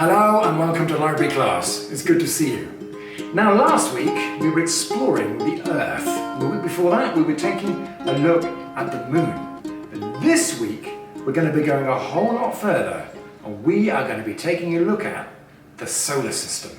Hello and welcome to library class. It's good to see you. Now last week we were exploring the Earth. The week before that we were taking a look at the Moon. But this week we're going to be going a whole lot further and we are going to be taking a look at the solar system.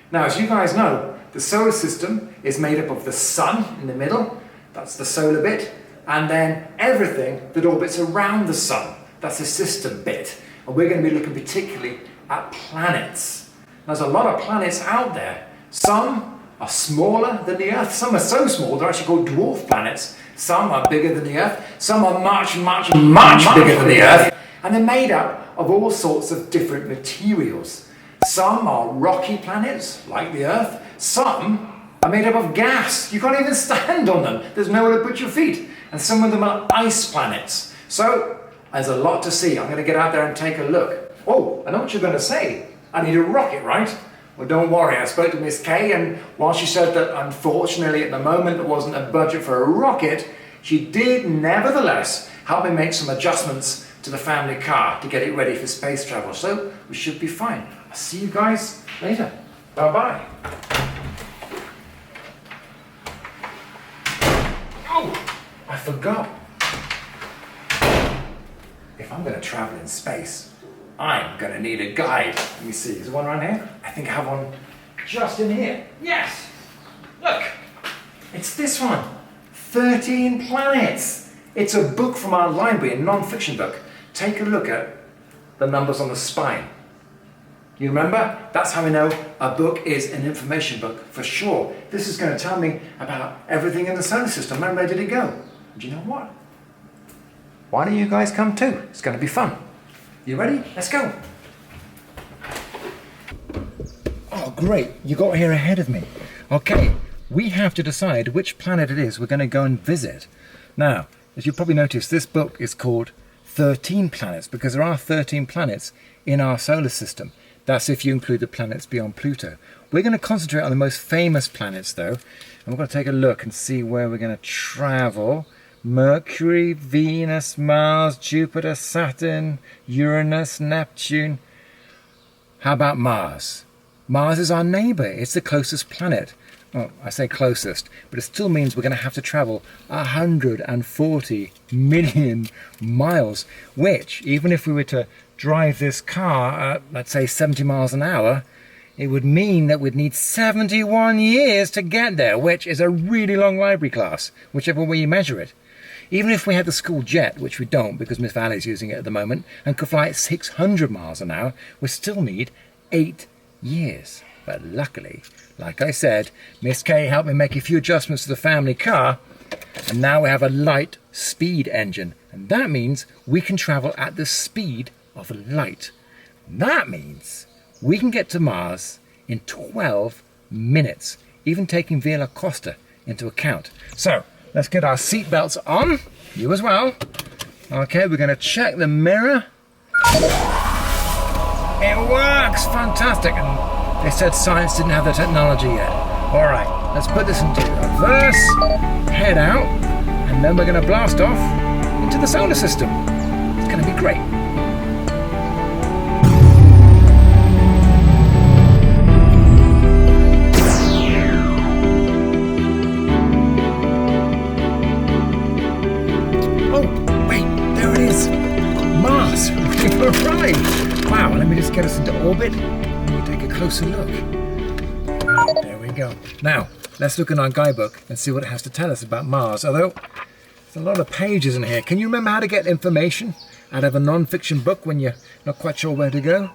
Now as you guys know, the solar system is made up of the Sun in the middle, that's the solar bit, and then everything that orbits around the Sun, that's the system bit. And we're going to be looking particularly at planets. There's a lot of planets out there. Some are smaller than the Earth. Some are so small they're actually called dwarf planets. Some are bigger than the Earth. Some are much bigger than the Earth. And they're made up of all sorts of different materials. Some are rocky planets, like the Earth. Some are made up of gas. You can't even stand on them. There's nowhere to put your feet. And some of them are ice planets. So there's a lot to see. I'm going to get out there and take a look. Oh, I know what you're going to say. I need a rocket, right? Well, don't worry. I spoke to Miss Kay, and while she said that unfortunately at the moment there wasn't a budget for a rocket, she did nevertheless help me make some adjustments to the family car to get it ready for space travel. So we should be fine. I'll see you guys later. Bye-bye. Oh, I forgot. If I'm going to travel in space, I'm going to need a guide. Let me see, is there one around here? I think I have one just in here. Yes! Look! It's this one. 13 Planets. It's a book from our library, a non-fiction book. Take a look at the numbers on the spine. You remember? That's how we know a book is an information book, for sure. This is going to tell me about everything in the solar system. I'm ready to go. Do you know what? Why don't you guys come too? It's going to be fun. You ready? Let's go. Oh, great. You got here ahead of me. Okay, we have to decide which planet it is we're going to go and visit. Now, as you probably noticed, this book is called 13 Planets because there are 13 planets in our solar system. That's if you include the planets beyond Pluto. We're going to concentrate on the most famous planets, though, and we're going to take a look and see where we're going to travel. Mercury, Venus, Mars, Jupiter, Saturn, Uranus, Neptune. How about Mars? Mars is our neighbour. It's the closest planet. Well, I say closest, but it still means we're going to have to travel 140 million miles, which, even if we were to drive this car at, let's say, 70 miles an hour, it would mean that we'd need 71 years to get there, which is a really long library class, whichever way you measure it. Even if we had the school jet, which we don't because Miss Valley's using it at the moment, and could fly at 600 miles an hour, we still need 8 years. But luckily, like I said, Miss Kay helped me make a few adjustments to the family car, and now we have a light speed engine. And that means we can travel at the speed of light. That means we can get to Mars in 12 minutes, even taking Via Costa into account. So, let's get our seatbelts on. You as well. Okay, we're going to check the mirror. It works! Fantastic! And they said science didn't have the technology yet. Alright, let's put this into reverse, head out, and then we're going to blast off into the solar system. It's going to be great. Right. Wow, let me just get us into orbit and we take a closer look. There we go. Now, let's look in our guidebook and see what it has to tell us about Mars. Although, there's a lot of pages in here. Can you remember how to get information out of a non-fiction book when you're not quite sure where to go?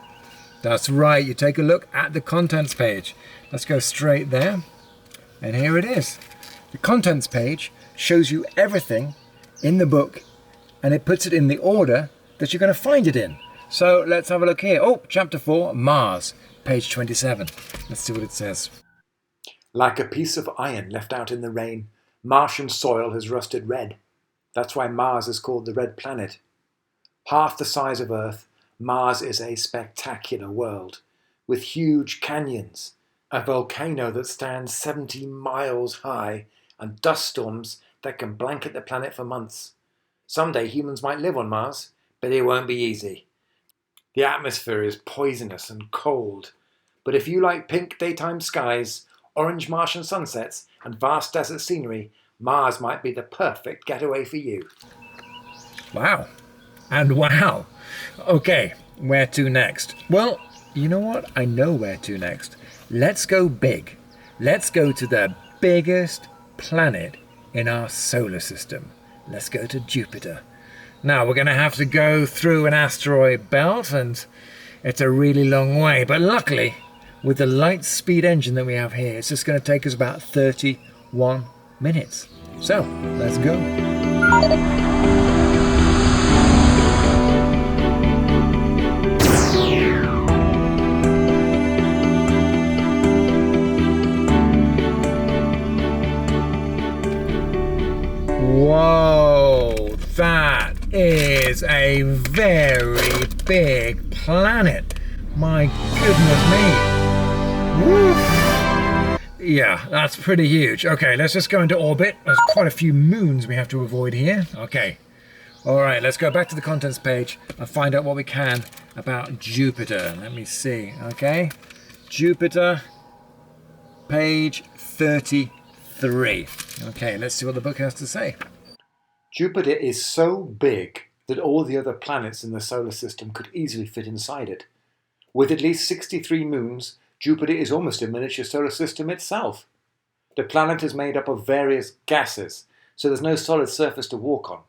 That's right, you take a look at the contents page. Let's go straight there. And here it is. The contents page shows you everything in the book and it puts it in the order that you're going to find it in. So let's have a look here. Oh, chapter 4, Mars, page 27. Let's see what it says. Like a piece of iron left out in the rain, Martian soil has rusted red. That's why Mars is called the Red Planet. Half the size of Earth, Mars is a spectacular world, with huge canyons, a volcano that stands 70 miles high, and dust storms that can blanket the planet for months. Someday humans might live on Mars, but it won't be easy. The atmosphere is poisonous and cold, but if you like pink daytime skies, orange Martian sunsets, and vast desert scenery, Mars might be the perfect getaway for you. Wow. And wow. Okay, where to next? Well, you know what? I know where to next. Let's go big. Let's go to the biggest planet in our solar system. Let's go to Jupiter. Now, we're going to have to go through an asteroid belt, and it's a really long way. But luckily, with the light speed engine that we have here, it's just going to take us about 31 minutes. So, let's go. Whoa, that is a very big planet. My goodness me. Woo. Yeah, that's pretty huge. Okay, let's just go into orbit. There's quite a few moons we have to avoid here. Okay. All right, let's go back to the contents page and find out what we can about Jupiter. Let me see. Okay. Jupiter, page 33. Okay, let's see what the book has to say. Jupiter is so big that all the other planets in the solar system could easily fit inside it. With at least 63 moons, Jupiter is almost a miniature solar system itself. The planet is made up of various gases, so there's no solid surface to walk on.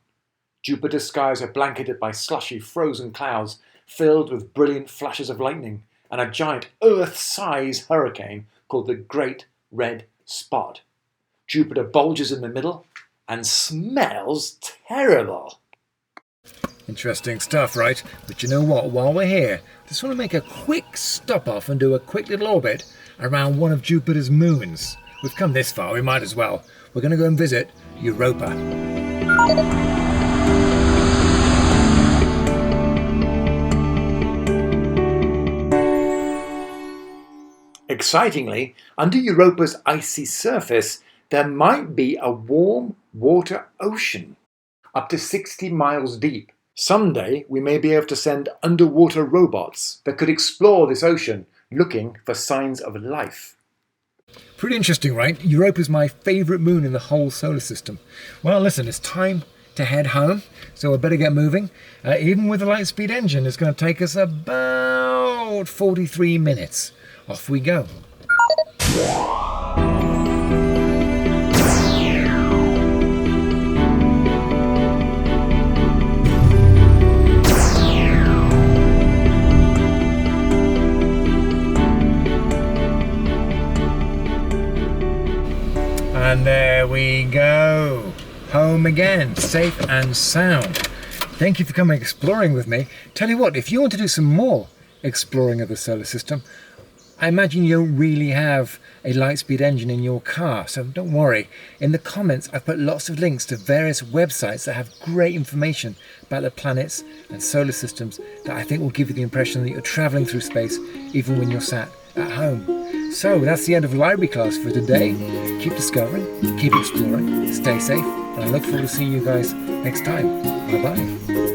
Jupiter's skies are blanketed by slushy, frozen clouds filled with brilliant flashes of lightning and a giant Earth-size hurricane called the Great Red Spot. Jupiter bulges in the middle and smells terrible. Interesting stuff, right? But you know what? While we're here, I just want to make a quick stop off and do a quick little orbit around one of Jupiter's moons. We've come this far, we might as well. We're going to go and visit Europa. Excitingly, under Europa's icy surface, there might be a warm water ocean, up to 60 miles deep. Someday, we may be able to send underwater robots that could explore this ocean looking for signs of life. Pretty interesting, right? Europa's my favourite moon in the whole solar system. Well, listen, it's time to head home, so I better get moving. Even with the light speed engine, it's going to take us about 43 minutes. Off we go. And there we go. Home again, safe and sound. Thank you for coming exploring with me. Tell you what, if you want to do some more exploring of the solar system, I imagine you don't really have a light-speed engine in your car, so don't worry. In the comments, I've put lots of links to various websites that have great information about the planets and solar systems that I think will give you the impression that you're traveling through space even when you're sat at home. So that's the end of library class for today. Keep discovering, keep exploring, stay safe, and I look forward to seeing you guys next time. Bye-bye.